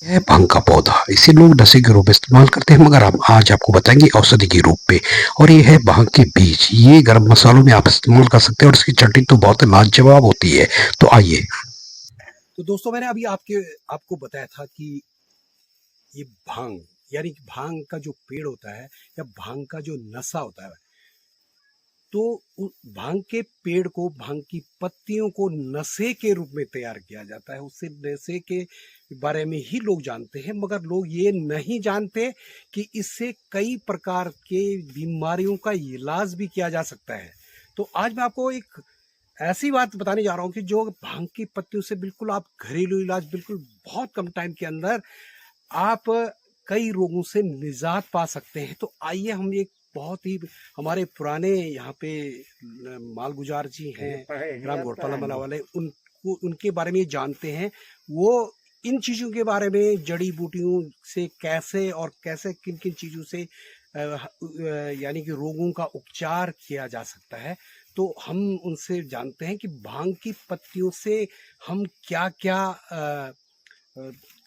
है भांग का पौधा। इसे लोग नशे के रूप में इस्तेमाल करते हैं, मगर हम आज आपको बताएंगे औषधि के रूप में। और ये है भांग के बीज। ये गर्म मसालों में आप इस्तेमाल कर सकते हैं और इसकी चटनी तो बहुत लाजवाब होती है। तो आइए। तो दोस्तों, मैंने अभी आपको बताया था कि ये भांग, यानी कि भांग का जो पेड़ होता है या भांग का जो नशा होता है, तो भांग के पेड़ को, भांग की पत्तियों को नशे के रूप में तैयार किया जाता है। उससे नशे के बारे में ही लोग जानते हैं, मगर लोग ये नहीं जानते कि इससे कई प्रकार के बीमारियों का इलाज भी किया जा सकता है। तो आज मैं आपको एक ऐसी बात बताने जा रहा हूँ कि जो भांग की पत्तियों से बिल्कुल आप घरेलू इलाज, बिल्कुल बहुत कम टाइम के अंदर आप कई रोगों से निजात पा सकते हैं। तो आइए हम एक बहुत ही हमारे पुराने यहाँ पे मालगुजार जी हैं, ग्राम घोड़पाला मला वाले, उनको उनके बारे में जानते हैं। वो इन चीज़ों के बारे में, जड़ी बूटियों से कैसे और कैसे किन किन चीज़ों से यानी कि रोगों का उपचार किया जा सकता है। तो हम उनसे जानते हैं कि भांग की पत्तियों से हम क्या क्या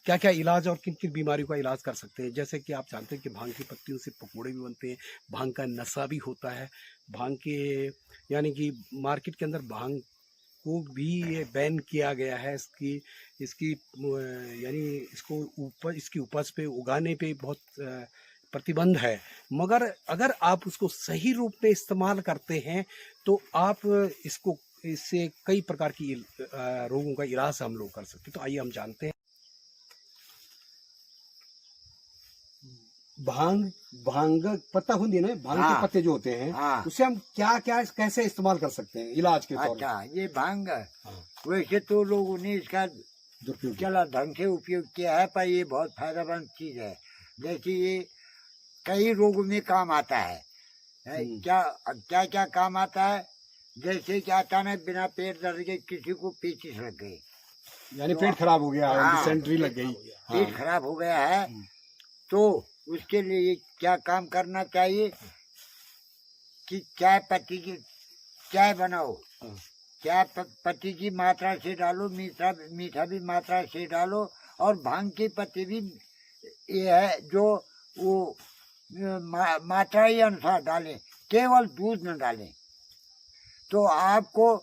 क्या क्या इलाज और किन किन बीमारियों का इलाज कर सकते हैं। जैसे कि आप जानते हैं कि भांग की पत्तियों से पकौड़े भी बनते हैं, भांग का नशा भी होता है। भांग के यानी कि मार्केट के अंदर भांग को भी बैन किया गया है। इसकी इसकी यानी इसकी उपज पे, उगाने पे बहुत प्रतिबंध है। मगर अगर आप उसको सही रूप में इस्तेमाल करते हैं तो आप इससे कई प्रकार की रोगों का इलाज हम लोग कर सकते हैं। तो आइए हम जानते हैं। भांग भांग पत्ता खुंदी ना, भांग के पत्ते जो होते हैं, उससे हम क्या क्या कैसे इस्तेमाल कर सकते हैं इलाज के तौर पर? ये भांग वैसे तो लोगों ने इसका चला ढंग से उपयोग किया है, पर ये बहुत फायदेमंद चीज है। जैसे ये कई रोगों में काम आता है। क्या क्या क्या काम आता है? जैसे कि अचानक बिना पेट दर्द के किसी को पेचिश लग गई, यानी पेट खराब हो गया, डिसेंट्री लग गई, पेट खराब हो गया है, तो उसके लिए क्या काम करना चाहिए कि चाय पत्ती की चाय बनाओ, चाय पत्ती की मात्रा से डालो, मीठा भी मात्रा से डालो, और भांग की पत्ती भी ये है जो वो मात्रा ही अनुसार डालें, केवल दूध न डालें, तो आपको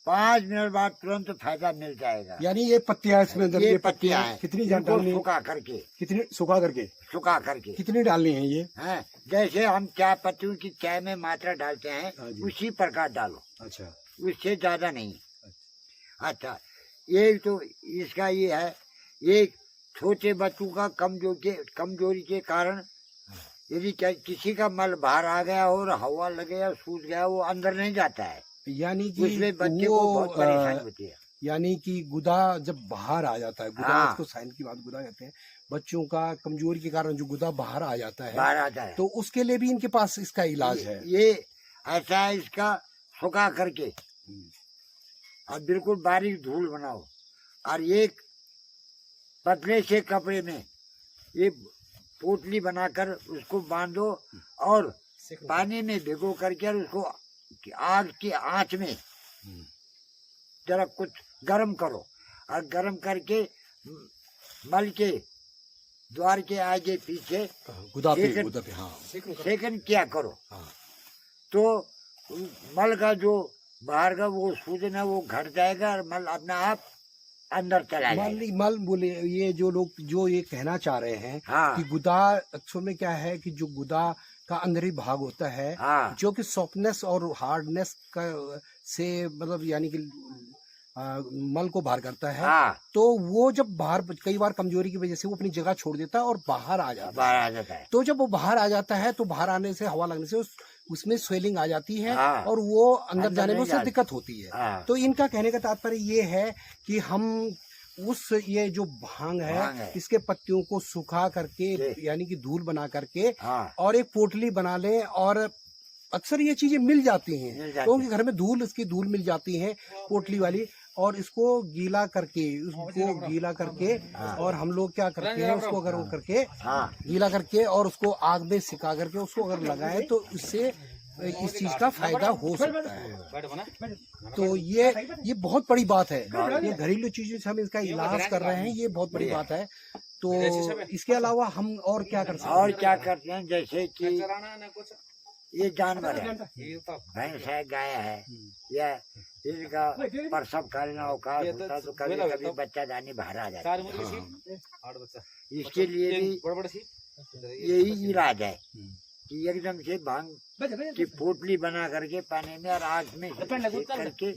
5 मिनट बाद तुरंत फायदा मिल जाएगा। यानी ये पत्तियां इसमें, ये पत्तियां हैं, कितनी डालनी? सुखा करके। कितनी सुखा करके कितनी डालनी है ये? हैं, जैसे हम चाय पत्तियों की चाय में मात्रा डालते हैं, उसी प्रकार डालो। अच्छा, उससे ज्यादा नहीं। अच्छा, ये तो इसका ये है, ये छोटे बच्चों का कमजोरी के कारण यदि किसी का मल बाहर आ गया और हवा लगे या सूज गया, वो अंदर नहीं जाता है, यानी कि उसमें बच्चे को बहुत परेशानी होती है। यानी कि गुदा जब बाहर आ जाता है, गुदा इसको साइन की बात गुदा कहते हैं, बच्चों का कमजोरी के कारण जो गुदा बाहर आ जाता है, तो उसके लिए भी इनके पास इसका इलाज है। ये ऐसा है, इसका सुखा करके और बिल्कुल बारीक धूल बनाओ, और एक पतले से कपड़े में ये पोटली बनाकर उसको बांधो और पानी में भिगो करके उसको आग की आंच में जरा कुछ गरम करो, और गरम करके मल के द्वार के आगे पीछे सेकंड किया करो, तो मल का जो बाहर का वो सूजन है वो घट जाएगा और मल अपना आप अंदर चला जाएगा। मल बोले, ये जो लोग जो ये कहना चाह रहे हैं कि गुदा अक्सर में क्या है कि जो गुदा का अंदरी भाग होता है, जो कि सॉफ्टनेस और हार्डनेस का से मतलब यानी कि मल को बाहर करता है, तो वो जब बाहर, कई बार कमजोरी की वजह से वो अपनी जगह छोड़ देता है और बाहर आ जाता है। तो जब वो बाहर आ जाता है तो बाहर आने से, हवा लगने से उसमें स्वेलिंग आ जाती है और वो अंदर जाने में उससे दिक्कत होती है। तो इनका कहने का तात्पर्य ये है कि हम ये जो भांग है, इसके पत्तियों को सुखा करके यानी कि धूल बना करके और एक पोटली बना लें, और अक्सर ये चीजें मिल जाती हैं, क्योंकि घर में इसकी धूल मिल जाती है पोटली वाली, और इसको गीला करके और हम लोग क्या करते हैं, उसको गर्म करके गीला करके और उसको आग में सिका करके उसको अगर लगाए तो इससे इस चीज का फायदा हो सकता है। तो ये बहुत बड़ी बात है, ये घरेलू चीजों से हम इसका इलाज कर रहे हैं, ये बहुत बड़ी बात है। तो इसके अलावा हम और क्या कर सकते और हैं? क्या करते हैं, जैसे कि ये जानवर है, भैंस है, गाय है, या इनका प्रसव कालीन अवकाश होता है तो कभी कभी बच्चादानी बाहर आ जाता है। इसके लिए भी यही इलाज है कि एकदम से भांग की पोटली बना करके पानी में और आग में सेक करके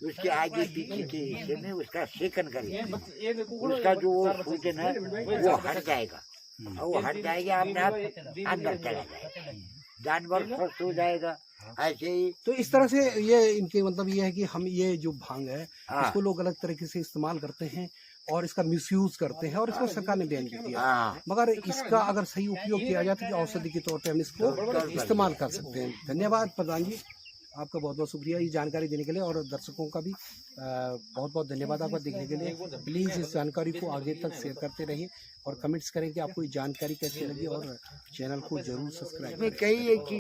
उसके आगे पीछे के हिस्से में उसका सेकन करिए, उसका जो सूजन है वो हट जाएगा, और वो हट जाएगा अपने आप अंदर चला जाएगा, जानवर स्वस्थ हो जाएगा। ऐसे ही तो इस तरह से ये इनके मतलब ये है कि हम ये जो भांग है हाँ। इसको लोग अलग तरीके से इस्तेमाल करते हैं और इसका मिसयूज करते हैं, और इसको सरकार ने बैन कर दिया। हाँ। मगर इसका अगर सही उपयोग किया जाए तो औषधि के तौर पे हम इसको इस्तेमाल कर सकते हैं। धन्यवाद प्रधान जी, आपका बहुत बहुत शुक्रिया ये जानकारी देने के लिए, और दर्शकों का भी बहुत बहुत धन्यवाद आपका देखने के लिए। प्लीज़ इस जानकारी को आगे तक शेयर करते रहिए और कमेंट्स करें कि आपको ये जानकारी कैसी लगी, और चैनल को जरूर सब्सक्राइब में करें। कई एक चीज